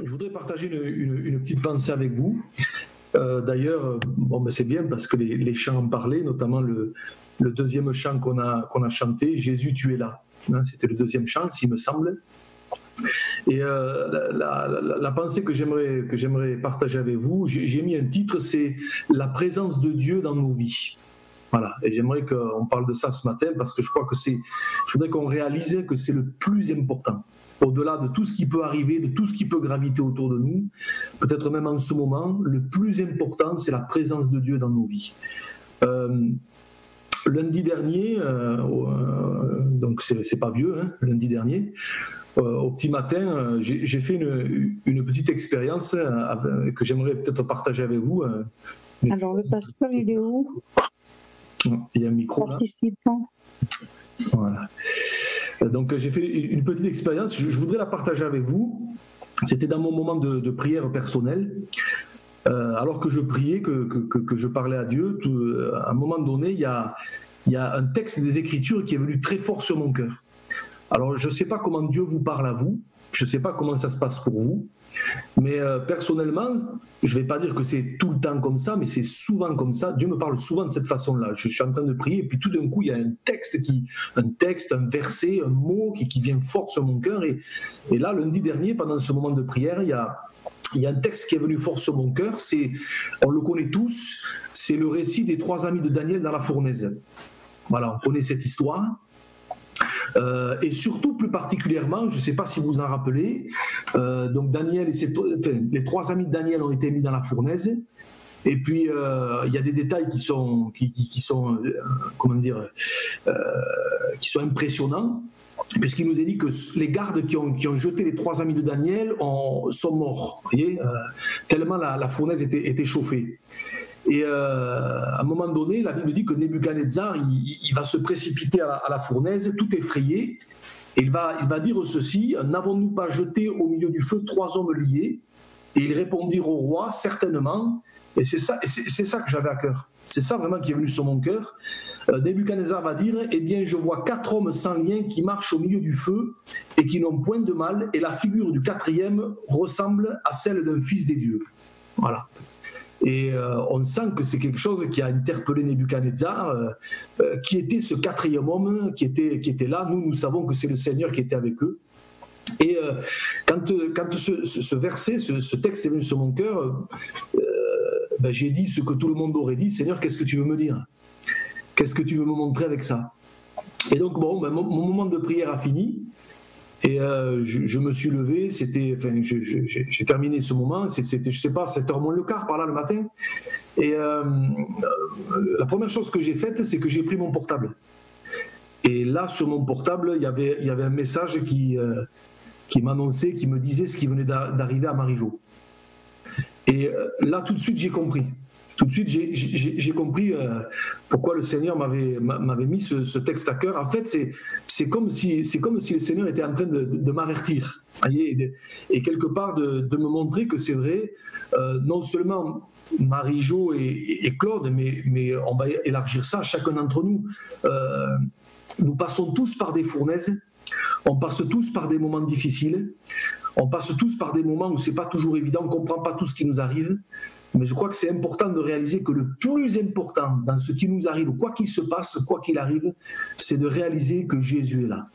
Je voudrais partager une petite pensée avec vous. D'ailleurs, bon, ben c'est bien parce que les chants en parlaient, notamment le deuxième chant qu'on a chanté, Jésus, tu es là. Hein, c'était le deuxième chant, s'il me semble. Et la pensée que j'aimerais partager avec vous, j'ai mis un titre, c'est la présence de Dieu dans nos vies. Voilà. Et j'aimerais qu'on parle de ça ce matin parce que je crois que je voudrais qu'on réalise que c'est le plus important. Au-delà de tout ce qui peut arriver, de tout ce qui peut graviter autour de nous, peut-être même en ce moment, le plus important, c'est la présence de Dieu dans nos vies. Lundi dernier, donc c'est pas vieux, hein, lundi dernier, au petit matin, j'ai fait une petite expérience que j'aimerais peut-être partager avec vous. Alors, le pasteur, il est où? Il y a un micro là. Participant. Voilà. Donc j'ai fait une petite expérience, je voudrais la partager avec vous. C'était dans mon moment de prière personnelle. Alors que je priais, que je parlais à Dieu, à un moment donné, il y a un texte des Écritures qui est venu très fort sur mon cœur. Alors je ne sais pas comment Dieu vous parle à vous, je ne sais pas comment ça se passe pour vous, mais personnellement, je ne vais pas dire que c'est tout le temps comme ça, mais c'est souvent comme ça. Dieu me parle souvent de cette façon-là. Je suis en train de prier et puis tout d'un coup, il y a un texte, un verset, un mot qui vient fort sur mon cœur. Et là, lundi dernier, pendant ce moment de prière, il y a un texte qui est venu fort sur mon cœur. On le connaît tous, c'est le récit des 3 amis de Daniel dans la fournaise. Voilà, on connaît cette histoire. Et surtout, plus particulièrement, je ne sais pas si vous vous en rappelez, donc Daniel les 3 amis de Daniel ont été mis dans la fournaise. Et puis, il y a des détails qui sont impressionnants, puisqu'il nous est dit que les gardes qui ont jeté les 3 amis de Daniel sont morts, vous voyez, tellement la fournaise était chauffée. Et à un moment donné, la Bible dit que Nebuchadnezzar, il va se précipiter à la fournaise, tout effrayé, et il va dire ceci: n'avons-nous pas jeté au milieu du feu 3 hommes liés? Et ils répondirent au roi: certainement. Et c'est ça que j'avais à cœur. C'est ça vraiment qui est venu sur mon cœur. Nebuchadnezzar va dire: eh bien, je vois 4 hommes sans lien qui marchent au milieu du feu et qui n'ont point de mal, et la figure du 4e ressemble à celle d'un fils des dieux. Voilà. Et on sent que c'est quelque chose qui a interpellé Nebuchadnezzar. Qui était ce 4e homme qui était là? Nous savons que c'est le Seigneur qui était avec eux. Et quand ce verset, ce texte est venu sur mon cœur, j'ai dit ce que tout le monde aurait dit: Seigneur, qu'est-ce que tu veux me dire? Qu'est-ce que tu veux me montrer avec ça? Et donc, mon moment de prière a fini. Et je me suis levé, j'ai terminé ce moment, c'était, je sais pas, 7h moins le quart, par là, le matin. Et la première chose que j'ai faite, c'est que j'ai pris mon portable. Et là, sur mon portable, il y avait un message qui m'annonçait, qui me disait ce qui venait d'arriver à Marie-Jo. Et là, tout de suite, j'ai compris. Tout de suite, j'ai compris pourquoi le Seigneur m'avait mis ce texte à cœur. En fait, c'est comme si le Seigneur était en train de m'avertir, et quelque part de me montrer que c'est vrai, non seulement Marie-Jo et Claude, mais on va élargir ça à chacun d'entre nous. Nous passons tous par des fournaises, on passe tous par des moments difficiles, on passe tous par des moments où c'est pas toujours évident, on comprend pas tout ce qui nous arrive. Mais je crois que c'est important de réaliser que le plus important dans ce qui nous arrive, quoi qu'il se passe, quoi qu'il arrive, c'est de réaliser que Jésus est là.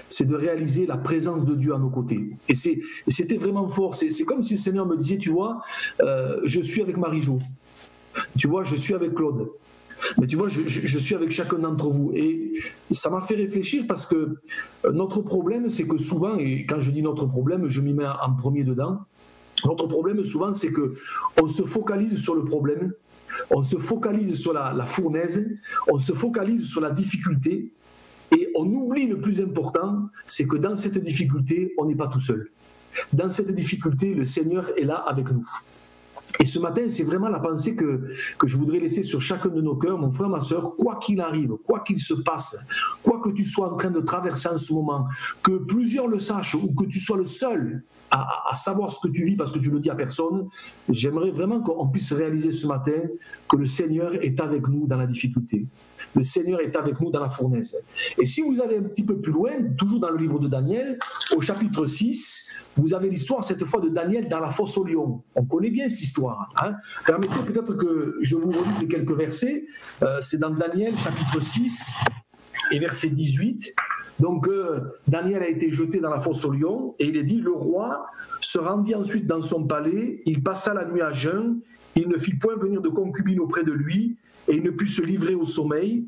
C'est de réaliser la présence de Dieu à nos côtés. Et c'était vraiment fort. C'est comme si le Seigneur me disait, tu vois, je suis avec Marie-Jo. Tu vois, je suis avec Claude. Mais tu vois, je suis avec chacun d'entre vous. Et ça m'a fait réfléchir parce que notre problème, c'est que souvent, et quand je dis notre problème, je m'y mets en premier dedans, notre problème souvent, c'est qu'on se focalise sur le problème, on se focalise sur la fournaise, on se focalise sur la difficulté, et on oublie le plus important, c'est que dans cette difficulté, on n'est pas tout seul. Dans cette difficulté, le Seigneur est là avec nous. Et ce matin, c'est vraiment la pensée que je voudrais laisser sur chacun de nos cœurs, mon frère, ma sœur, quoi qu'il arrive, quoi qu'il se passe, quoi que tu sois en train de traverser en ce moment, que plusieurs le sachent ou que tu sois le seul à savoir ce que tu vis parce que tu ne le dis à personne, j'aimerais vraiment qu'on puisse réaliser ce matin que le Seigneur est avec nous dans la difficulté. Le Seigneur est avec nous dans la fournaise. Et si vous allez un petit peu plus loin, toujours dans le livre de Daniel, au chapitre 6, vous avez l'histoire cette fois de Daniel dans la fosse aux lions. On connaît bien cette histoire. Hein. Permettez peut-être que je vous relise quelques versets. C'est dans Daniel chapitre 6 et verset 18. Donc Daniel a été jeté dans la fosse aux lions et il est dit, le roi se rendit ensuite dans son palais, il passa la nuit à jeun, il ne fit point venir de concubine auprès de lui, et il ne put se livrer au sommeil.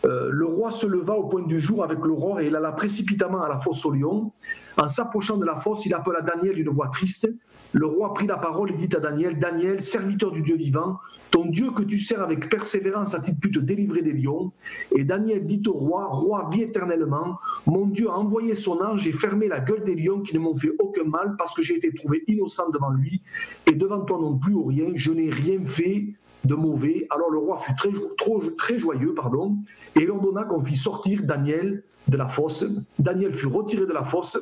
Le roi se leva au point du jour avec l'aurore et il alla précipitamment à la fosse aux lions. En s'approchant de la fosse, il appela Daniel d'une voix triste. Le roi prit la parole et dit à Daniel, « Daniel, serviteur du Dieu vivant, ton Dieu que tu sers avec persévérance a-t-il pu te délivrer des lions ?» Et Daniel dit au roi, « Roi, vis éternellement, mon Dieu a envoyé son ange et fermé la gueule des lions qui ne m'ont fait aucun mal parce que j'ai été trouvé innocent devant lui et devant toi non plus, ô rien, je n'ai rien fait de mauvais. » Alors le roi fut très joyeux, et il ordonna qu'on fit sortir Daniel de la fosse. Daniel fut retiré de la fosse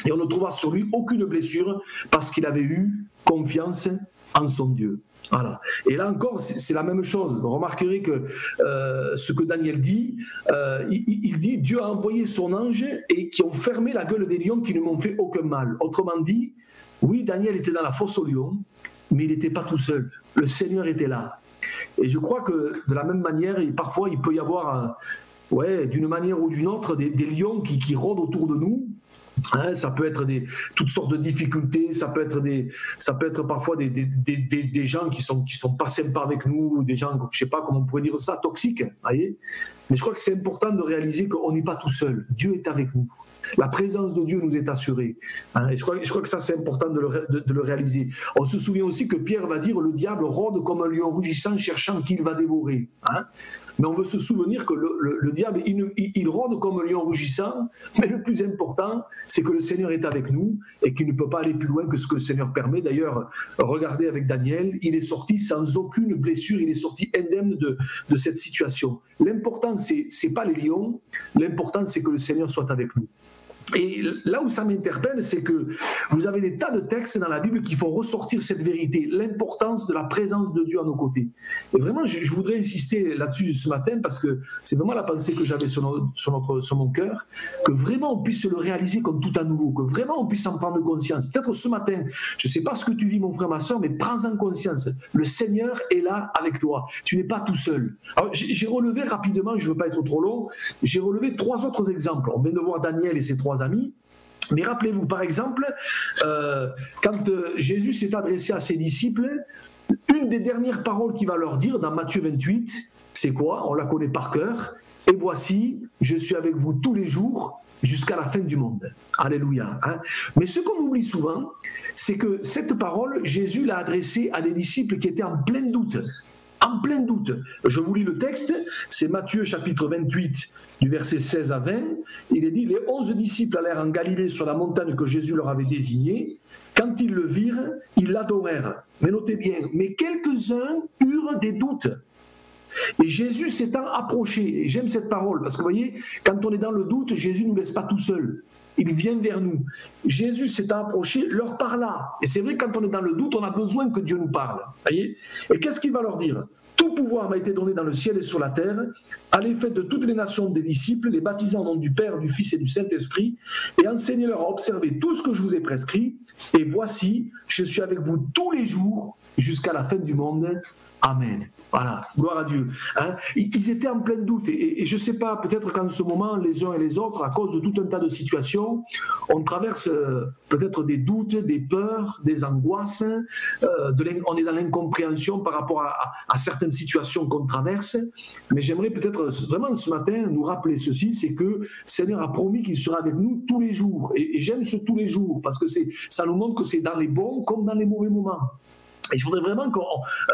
et on ne trouva sur lui aucune blessure parce qu'il avait eu confiance en son Dieu. Voilà. Et là encore, c'est la même chose. Vous remarquerez que ce que Daniel dit, il dit Dieu a envoyé son ange et qui ont fermé la gueule des lions qui ne m'ont fait aucun mal. Autrement dit, oui, Daniel était dans la fosse aux lions, mais il n'était pas tout seul. Le Seigneur était là. Et je crois que de la même manière, parfois il peut y avoir, d'une manière ou d'une autre, des lions qui rôdent autour de nous. Hein, ça peut être toutes sortes de difficultés, ça peut être parfois des gens qui sont pas sympas avec nous, des gens, je sais pas comment on pourrait dire ça, toxiques. Voyez. Mais je crois que c'est important de réaliser qu'on n'est pas tout seul. Dieu est avec nous. La présence de Dieu nous est assurée. Hein, et je crois que ça, c'est important de le réaliser. On se souvient aussi que Pierre va dire « Le diable rôde comme un lion rugissant, cherchant qui il va dévorer. Hein » Mais on veut se souvenir que le diable, il rôde comme un lion rugissant, mais le plus important, c'est que le Seigneur est avec nous et qu'il ne peut pas aller plus loin que ce que le Seigneur permet. D'ailleurs, regardez avec Daniel, il est sorti sans aucune blessure, il est sorti indemne de cette situation. L'important, c'est pas les lions, l'important, c'est que le Seigneur soit avec nous. Et là où ça m'interpelle, c'est que vous avez des tas de textes dans la Bible qui font ressortir cette vérité, l'importance de la présence de Dieu à nos côtés. Et vraiment, je voudrais insister là-dessus ce matin parce que c'est vraiment la pensée que j'avais sur mon cœur, que vraiment on puisse le réaliser comme tout à nouveau, que vraiment on puisse en prendre conscience. Peut-être ce matin, je ne sais pas ce que tu vis mon frère, ma soeur, mais prends-en conscience. Le Seigneur est là avec toi. Tu n'es pas tout seul. Alors, j'ai relevé rapidement, je ne veux pas être trop long, j'ai relevé 3 autres exemples. On vient de voir Daniel et ses 3 amis. Mais rappelez-vous, par exemple, quand Jésus s'est adressé à ses disciples, une des dernières paroles qu'il va leur dire dans Matthieu 28, c'est quoi? On la connaît par cœur. Et voici, je suis avec vous tous les jours jusqu'à la fin du monde. Alléluia. Hein? Mais ce qu'on oublie souvent, c'est que cette parole, Jésus l'a adressée à des disciples qui étaient en plein doute. En plein doute. Je vous lis le texte, c'est Matthieu chapitre 28, du verset 16 à 20. Il est dit, les 11 disciples allèrent en Galilée sur la montagne que Jésus leur avait désignée. Quand ils le virent, ils l'adorèrent. Mais notez bien, mais quelques-uns eurent des doutes. Et Jésus s'étant approché, et j'aime cette parole, parce que vous voyez, quand on est dans le doute, Jésus ne nous laisse pas tout seul. Il vient vers nous. Jésus s'étant approché, leur parla. Et c'est vrai, quand on est dans le doute, on a besoin que Dieu nous parle. Voyez. Et qu'est-ce qu'il va leur dire? Tout pouvoir m'a été donné dans le ciel et sur la terre. Allez, faites de toutes les nations des disciples, les baptisant au nom du Père, du Fils et du Saint-Esprit, et enseignez-leur à observer tout ce que je vous ai prescrit. Et voici, je suis avec vous tous les jours jusqu'à la fin du monde. Amen. Voilà, gloire à Dieu. Hein? Ils étaient en plein doute. Et je ne sais pas, peut-être qu'en ce moment, les uns et les autres, à cause de tout un tas de situations, on traverse peut-être des doutes, des peurs, des angoisses. On est dans l'incompréhension par rapport à certaines situations qu'on traverse. Mais j'aimerais peut-être vraiment ce matin nous rappeler ceci, c'est que le Seigneur a promis qu'il sera avec nous tous les jours. Et j'aime ce tous les jours, parce que ça nous montre que c'est dans les bons comme dans les mauvais moments. Et je voudrais vraiment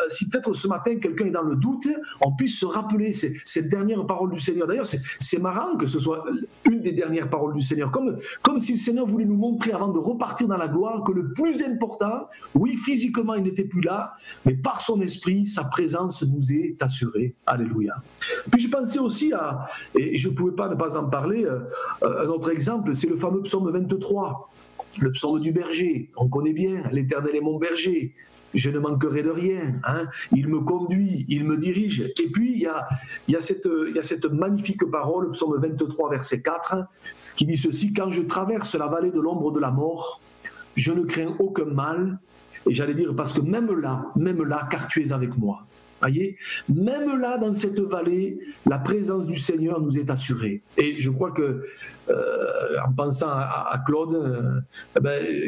si peut-être ce matin quelqu'un est dans le doute, on puisse se rappeler cette dernière parole du Seigneur. D'ailleurs, c'est marrant que ce soit une des dernières paroles du Seigneur, comme si le Seigneur voulait nous montrer avant de repartir dans la gloire que le plus important, oui, physiquement il n'était plus là, mais par son esprit, sa présence nous est assurée. Alléluia. Puis je pensais aussi et je ne pouvais pas ne pas en parler, un autre exemple, c'est le fameux psaume 23. le psaume du berger, on connaît bien, l'Éternel est mon berger, je ne manquerai de rien, hein. Il me conduit, il me dirige. Et puis il y a cette magnifique parole, psaume 23, verset 4, qui dit ceci: quand je traverse la vallée de l'ombre de la mort, je ne crains aucun mal, et j'allais dire parce que même là, car tu es avec moi. Voyez, même là, dans cette vallée, la présence du Seigneur nous est assurée. Et je crois que, en pensant à Claude,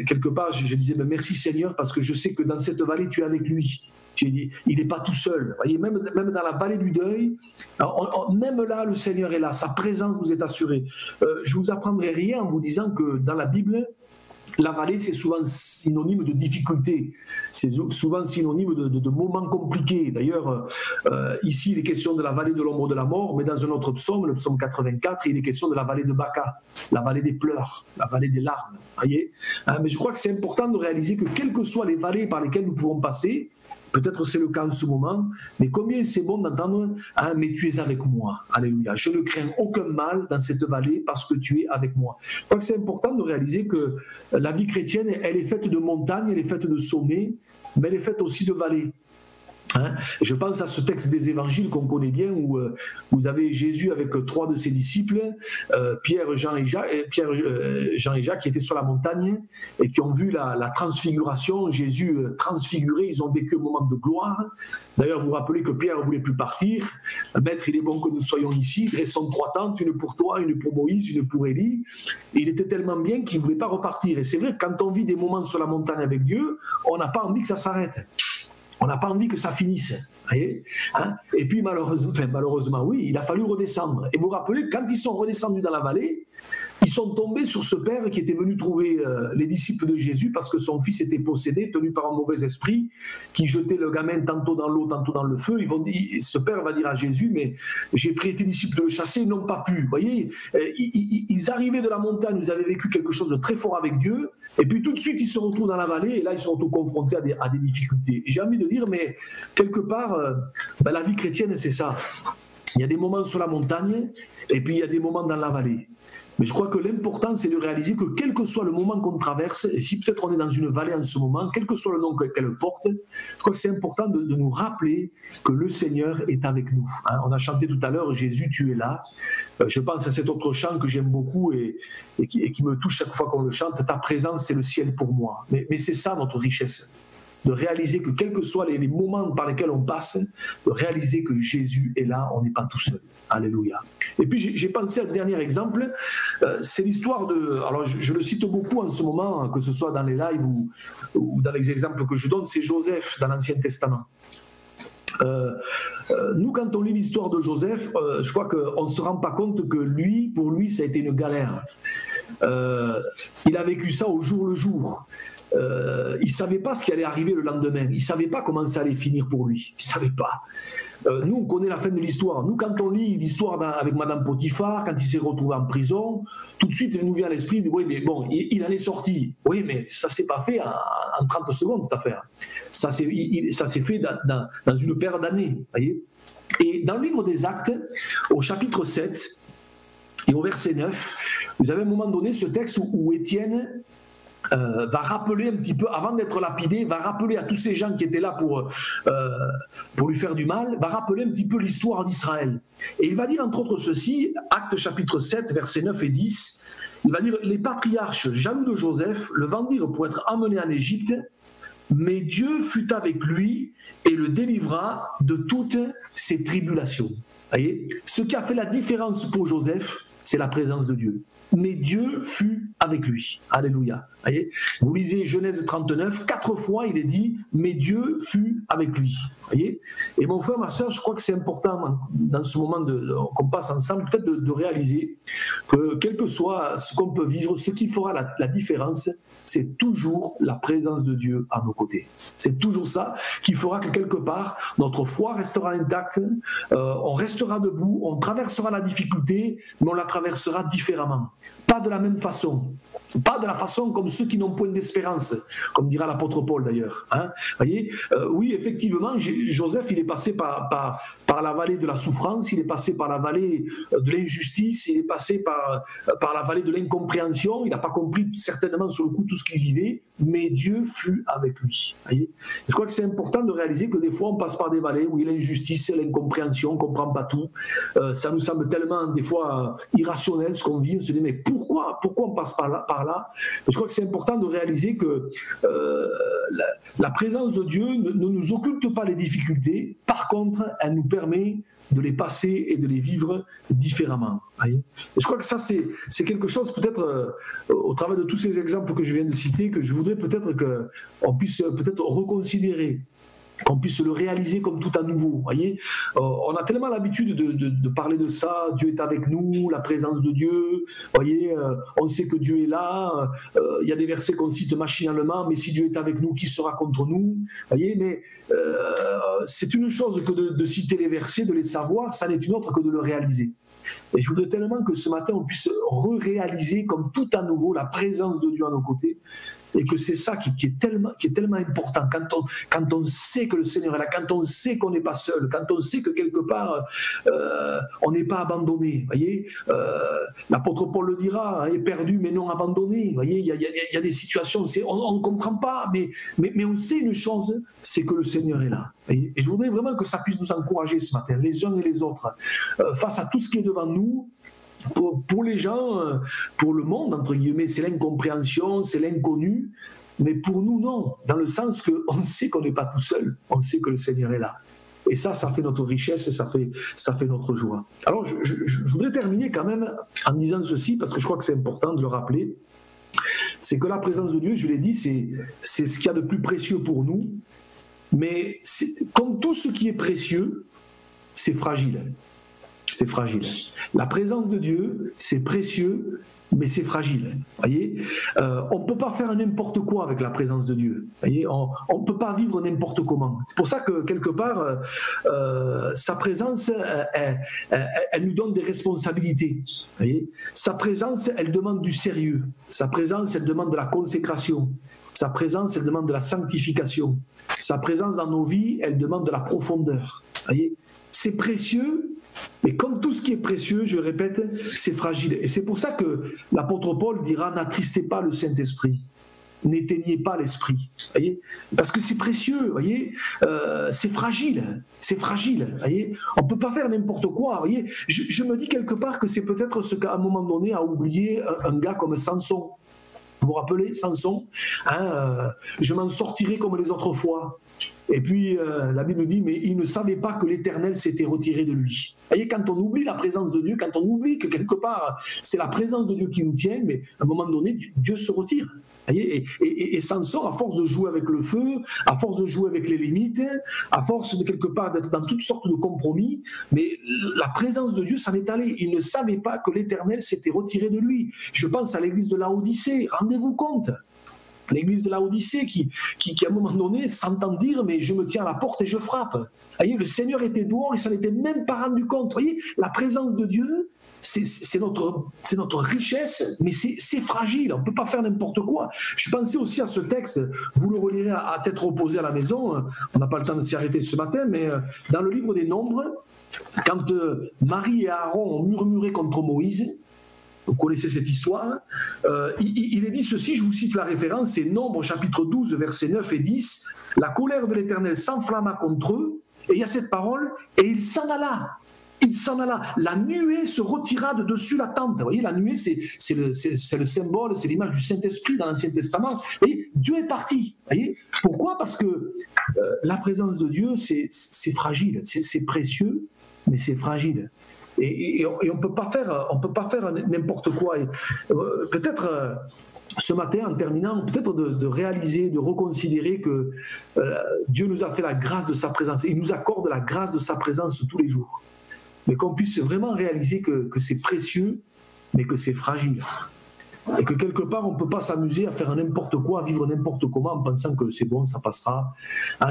quelque part, je disais merci Seigneur, parce que je sais que dans cette vallée, tu es avec lui. Il n'est pas tout seul. Voyez, même dans la vallée du deuil, même là, le Seigneur est là. Sa présence nous est assurée. Je ne vous apprendrai rien en vous disant que dans la Bible, la vallée, c'est souvent synonyme de difficulté, c'est souvent synonyme de moments compliqués. D'ailleurs, ici, il est question de la vallée de l'ombre de la mort, mais dans un autre psaume, le psaume 84, il est question de la vallée de Baca, la vallée des pleurs, la vallée des larmes. Voyez, mais je crois que c'est important de réaliser que quelles que soient les vallées par lesquelles nous pouvons passer, peut-être c'est le cas en ce moment, mais combien c'est bon d'entendre « mais tu es avec moi ». Alléluia. Je ne crains aucun mal dans cette vallée parce que tu es avec moi. Je crois que c'est important de réaliser que la vie chrétienne, elle est faite de montagnes, elle est faite de sommets, mais elle est faite aussi de vallées. Je pense à ce texte des évangiles qu'on connaît bien où vous avez Jésus avec 3 de ses disciples, Pierre, Jean et Jacques qui étaient sur la montagne et qui ont vu la transfiguration, Jésus transfiguré, ils ont vécu un moment de gloire. D'ailleurs, vous vous rappelez que Pierre ne voulait plus partir. Maître, il est bon que nous soyons ici, dressons 3 tentes, une pour toi, une pour Moïse, une pour Élie. Et il était tellement bien qu'il ne voulait pas repartir. Et c'est vrai que quand on vit des moments sur la montagne avec Dieu, on n'a pas envie que ça s'arrête. On n'a pas envie que ça finisse. Voyez, et puis malheureusement, oui, il a fallu redescendre. Et vous vous rappelez, quand ils sont redescendus dans la vallée, ils sont tombés sur ce père qui était venu trouver les disciples de Jésus parce que son fils était possédé, tenu par un mauvais esprit, qui jetait le gamin tantôt dans l'eau, tantôt dans le feu. Ce père va dire à Jésus, mais j'ai prié tes disciples de le chasser, ils n'ont pas pu. Vous voyez, ils arrivaient de la montagne, ils avaient vécu quelque chose de très fort avec Dieu, et puis tout de suite ils se retrouvent dans la vallée, et là ils sont confrontés à des difficultés. Et j'ai envie de dire, mais quelque part, la vie chrétienne c'est ça. Il y a des moments sur la montagne, et puis il y a des moments dans la vallée. Mais je crois que l'important, c'est de réaliser que quel que soit le moment qu'on traverse, et si peut-être on est dans une vallée en ce moment, quel que soit le nom qu'elle porte, je crois que c'est important de nous rappeler que le Seigneur est avec nous. On a chanté tout à l'heure « Jésus, tu es là ». Je pense à cet autre chant que j'aime beaucoup et qui me touche chaque fois qu'on le chante. « Ta présence, c'est le ciel pour moi ». Mais c'est ça notre richesse. De réaliser que quels que soient les moments par lesquels on passe, de réaliser que Jésus est là, on n'est pas tout seul. Alléluia. Et puis j'ai pensé à un dernier exemple, c'est l'histoire de... Alors je le cite beaucoup en ce moment, que ce soit dans les lives ou dans les exemples que je donne, c'est Joseph dans l'Ancien Testament. Nous, quand on lit l'histoire de Joseph, je crois qu'on ne se rend pas compte que pour lui, ça a été une galère. Il a vécu ça au jour le jour. Il ne savait pas ce qui allait arriver le lendemain. Il ne savait pas comment ça allait finir pour lui. Il ne savait pas. Nous, on connaît la fin de l'histoire. Nous, quand on lit l'histoire avec Madame Potiphar, quand il s'est retrouvé en prison, tout de suite, il nous vient à l'esprit de oui, mais bon, il en est sorti. Oui, mais ça ne s'est pas fait en 30 secondes, cette affaire. Ça s'est fait dans une paire d'années. Voyez. Et dans le livre des Actes, au chapitre 7 et au verset 9, vous avez à un moment donné ce texte où Étienne va rappeler un petit peu, avant d'être lapidé, va rappeler à tous ces gens qui étaient là pour lui faire du mal, va rappeler un petit peu l'histoire d'Israël. Et il va dire entre autres ceci, Actes chapitre 7, versets 9 et 10, il va dire « Les patriarches jaloux de Joseph le vendirent pour être amené en Égypte, mais Dieu fut avec lui et le délivra de toutes ses tribulations. » Voyez, ce qui a fait la différence pour Joseph, c'est la présence de Dieu. Mais Dieu fut avec lui. Alléluia. Voyez, vous lisez Genèse 39, 4 fois il est dit « mais Dieu fut avec lui ». Voyez. Et mon frère, ma soeur, je crois que c'est important dans ce moment qu'on passe ensemble, peut-être de réaliser que quel que soit ce qu'on peut vivre, ce qui fera la différence, c'est toujours la présence de Dieu à nos côtés. C'est toujours ça qui fera que quelque part, notre foi restera intacte, on restera debout, on traversera la difficulté, mais on la traversera différemment. pas de la même façon. Pas de la façon comme ceux qui n'ont point d'espérance, comme dira l'apôtre Paul d'ailleurs. Hein. Voyez, oui, effectivement, Joseph, il est passé par la vallée de la souffrance, il est passé par la vallée de l'injustice, il est passé par la vallée de l'incompréhension, il n'a pas compris certainement sur le coup tout ce qu'il vivait, mais Dieu fut avec lui. Voyez. Je crois que c'est important de réaliser que des fois on passe par des vallées où il y a l'injustice, l'incompréhension, on ne comprend pas tout. Ça nous semble tellement des fois irrationnel ce qu'on vit, on se dit mais pourquoi on passe par là? Je crois que c'est important de réaliser que la présence de Dieu ne nous occulte pas les difficultés, par contre, elle nous permet de les passer et de les vivre différemment. Et je crois que ça, c'est quelque chose, peut-être, au travers de tous ces exemples que je viens de citer, que je voudrais peut-être qu'on puisse peut-être reconsidérer, qu'on puisse le réaliser comme tout à nouveau. Voyez, on a tellement l'habitude de parler de ça, Dieu est avec nous, la présence de Dieu, voyez, on sait que Dieu est là, il y a des versets qu'on cite machinalement, mais si Dieu est avec nous, qui sera contre nous? Voyez, mais c'est une chose que de citer les versets, de les savoir, ça n'est une autre que de le réaliser. Et je voudrais tellement que ce matin, on puisse réaliser comme tout à nouveau la présence de Dieu à nos côtés, et que c'est ça qui est tellement important, quand on sait que le Seigneur est là, quand on sait qu'on n'est pas seul, quand on sait que quelque part on n'est pas abandonné. Voyez, l'apôtre Paul le dira, hein, perdu mais non abandonné. Voyez, il y a des situations, on ne comprend pas, mais on sait une chose, c'est que le Seigneur est là. Voyez, et je voudrais vraiment que ça puisse nous encourager ce matin, les uns et les autres, face à tout ce qui est devant nous. Pour les gens, pour le monde, entre guillemets, c'est l'incompréhension, c'est l'inconnu, mais pour nous, non, dans le sens qu'on sait qu'on n'est pas tout seul, on sait que le Seigneur est là. Et ça fait notre richesse, ça fait notre joie. Alors, je voudrais terminer quand même en disant ceci, parce que je crois que c'est important de le rappeler, c'est que la présence de Dieu, je l'ai dit, c'est ce qu'il y a de plus précieux pour nous, mais comme tout ce qui est précieux, c'est fragile. C'est fragile. La présence de Dieu, c'est précieux, mais c'est fragile. Voyez, on ne peut pas faire n'importe quoi avec la présence de Dieu. Voyez, on ne peut pas vivre n'importe comment. C'est pour ça que quelque part, sa présence, elle nous donne des responsabilités. Voyez, sa présence, elle demande du sérieux. Sa présence, elle demande de la consécration. Sa présence, elle demande de la sanctification. Sa présence dans nos vies, elle demande de la profondeur. Voyez, c'est précieux. Mais comme tout ce qui est précieux, je répète, c'est fragile. Et c'est pour ça que l'apôtre Paul dira « N'attristez pas le Saint-Esprit, n'éteignez pas l'Esprit. » Parce que c'est précieux, voyez, c'est fragile, voyez. On ne peut pas faire n'importe quoi, voyez. Je me dis quelque part que c'est peut-être ce qu'à un moment donné a oublié un gars comme Samson. Vous vous rappelez, Samson, hein, je m'en sortirai comme les autres fois. Et puis, la Bible dit, mais il ne savait pas que l'Éternel s'était retiré de lui. Vous voyez, quand on oublie la présence de Dieu, quand on oublie que quelque part, c'est la présence de Dieu qui nous tient, mais à un moment donné, Dieu se retire. Vous voyez, et Samson, à force de jouer avec le feu, à force de jouer avec les limites, à force de quelque part d'être dans toutes sortes de compromis, mais la présence de Dieu s'en est allée. Il ne savait pas que l'Éternel s'était retiré de lui. Je pense à l'église de Laodicée, rendez-vous compte. L'église de Laodicée qui à un moment donné s'entend dire mais je me tiens à la porte et je frappe. Vous voyez, le Seigneur était dehors, il s'en était même pas rendu compte. Vous voyez, la présence de Dieu, c'est notre richesse, mais c'est fragile, on ne peut pas faire n'importe quoi. Je pensais aussi à ce texte, vous le relirez à tête reposée à la maison, on n'a pas le temps de s'y arrêter ce matin, mais dans le livre des Nombres, quand Marie et Aaron ont murmuré contre Moïse, vous connaissez cette histoire, il est dit ceci, je vous cite la référence, c'est Nombres chapitre 12, versets 9 et 10, « La colère de l'Éternel s'enflamma contre eux, et il y a cette parole, et il s'en alla. Il s'en alla. La nuée se retira de dessus la tente. » Vous voyez, la nuée, c'est le symbole, c'est l'image du Saint-Esprit dans l'Ancien Testament. Vous voyez, Dieu est parti. Vous voyez, pourquoi ? Parce que la présence de Dieu, c'est fragile, c'est précieux, mais c'est fragile. Et on ne peut pas faire n'importe quoi. Peut-être ce matin, en terminant, peut-être de réaliser, de reconsidérer que Dieu nous a fait la grâce de sa présence. Il nous accorde la grâce de sa présence tous les jours. Mais qu'on puisse vraiment réaliser que c'est précieux, mais que c'est fragile. Et que quelque part, on ne peut pas s'amuser à faire n'importe quoi, à vivre n'importe comment en pensant que c'est bon, ça passera,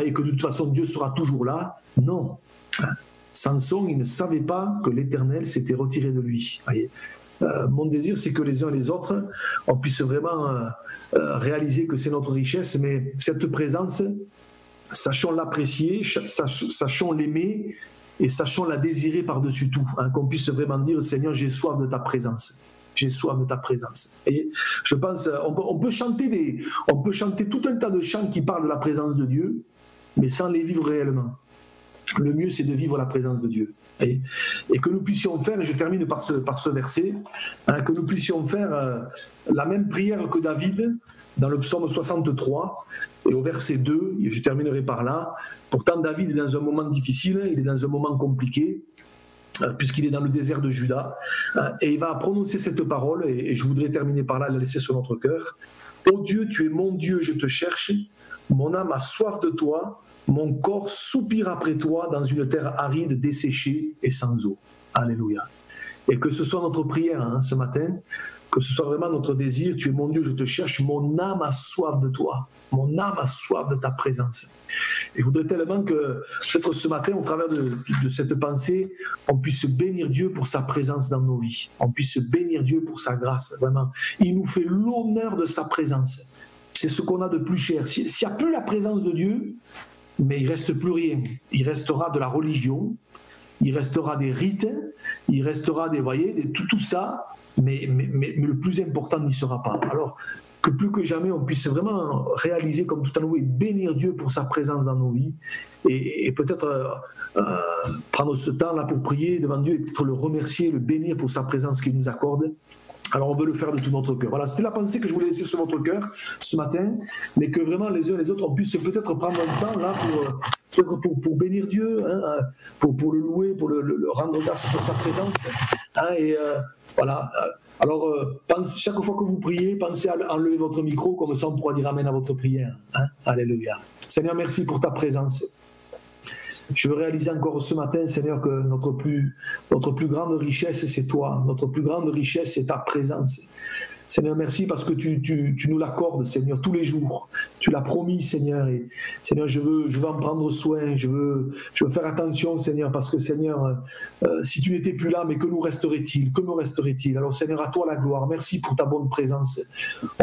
et que de toute façon, Dieu sera toujours là. Non. Samson, il ne savait pas que l'Éternel s'était retiré de lui. Voyez. mon désir, c'est que les uns et les autres, on puisse vraiment réaliser que c'est notre richesse, mais cette présence, sachons l'apprécier, sachons l'aimer et sachons la désirer par-dessus tout, hein, qu'on puisse vraiment dire, Seigneur, j'ai soif de ta présence. J'ai soif de ta présence. Et je pense, on peut chanter tout un tas de chants qui parlent de la présence de Dieu, mais sans les vivre réellement. Le mieux, c'est de vivre la présence de Dieu. Et que nous puissions faire, et je termine par ce verset, hein, que nous puissions faire la même prière que David dans le psaume 63, et au verset 2, et je terminerai par là. Pourtant, David est dans un moment difficile, il est dans un moment compliqué, puisqu'il est dans le désert de Juda, et il va prononcer cette parole, et je voudrais terminer par là, la laisser sur notre cœur. « Ô Dieu, tu es mon Dieu, je te cherche, mon âme a soif de toi, mon corps soupire après toi dans une terre aride, desséchée et sans eau. » Alléluia. Et que ce soit notre prière hein, ce matin, que ce soit vraiment notre désir, tu es mon Dieu, je te cherche, mon âme a soif de toi, mon âme a soif de ta présence. Et je voudrais tellement que, peut-être ce matin, au travers de cette pensée, on puisse bénir Dieu pour sa présence dans nos vies, on puisse bénir Dieu pour sa grâce, vraiment. Il nous fait l'honneur de sa présence. C'est ce qu'on a de plus cher. S'il n'y a plus la présence de Dieu, mais il ne reste plus rien. Il restera de la religion, il restera des rites, il restera tout ça, mais le plus important n'y sera pas. Alors que plus que jamais, on puisse vraiment réaliser comme tout à nouveau et bénir Dieu pour sa présence dans nos vies et peut-être prendre ce temps-là pour prier devant Dieu et peut-être le remercier, le bénir pour sa présence qu'il nous accorde. Alors on veut le faire de tout notre cœur. Voilà, c'était la pensée que je voulais laisser sur votre cœur ce matin, mais que vraiment les uns et les autres, on puisse peut-être prendre un temps là pour bénir Dieu, hein, pour le louer, pour le rendre grâce pour sa présence. Hein, voilà. Alors, chaque fois que vous priez, pensez à enlever votre micro, comme ça on pourra dire amen à votre prière. Hein. Alléluia. Seigneur, merci pour ta présence. Je veux réaliser encore ce matin, Seigneur, que notre plus grande richesse, c'est toi. Notre plus grande richesse, c'est ta présence. Seigneur, merci parce que tu nous l'accordes, Seigneur, tous les jours. Tu l'as promis, Seigneur. Et Seigneur, je veux en prendre soin. Je veux faire attention, Seigneur, parce que, Seigneur, si tu n'étais plus là, mais que nous resterait-il? Que me resterait-il? Alors, Seigneur, à toi la gloire. Merci pour ta bonne présence.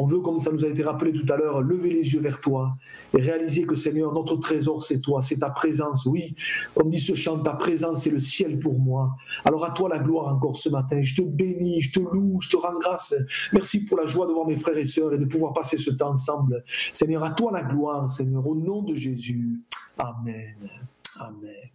On veut, comme ça nous a été rappelé tout à l'heure, lever les yeux vers toi et réaliser que, Seigneur, notre trésor, c'est toi, c'est ta présence. Oui, comme dit ce chant, ta présence, c'est le ciel pour moi. Alors, à toi la gloire encore ce matin. Je te bénis, je te loue, je te rends grâce. Merci pour la joie de voir mes frères et sœurs et de pouvoir passer ce temps ensemble. Seigneur, à toi la gloire, Seigneur, au nom de Jésus. Amen. Amen.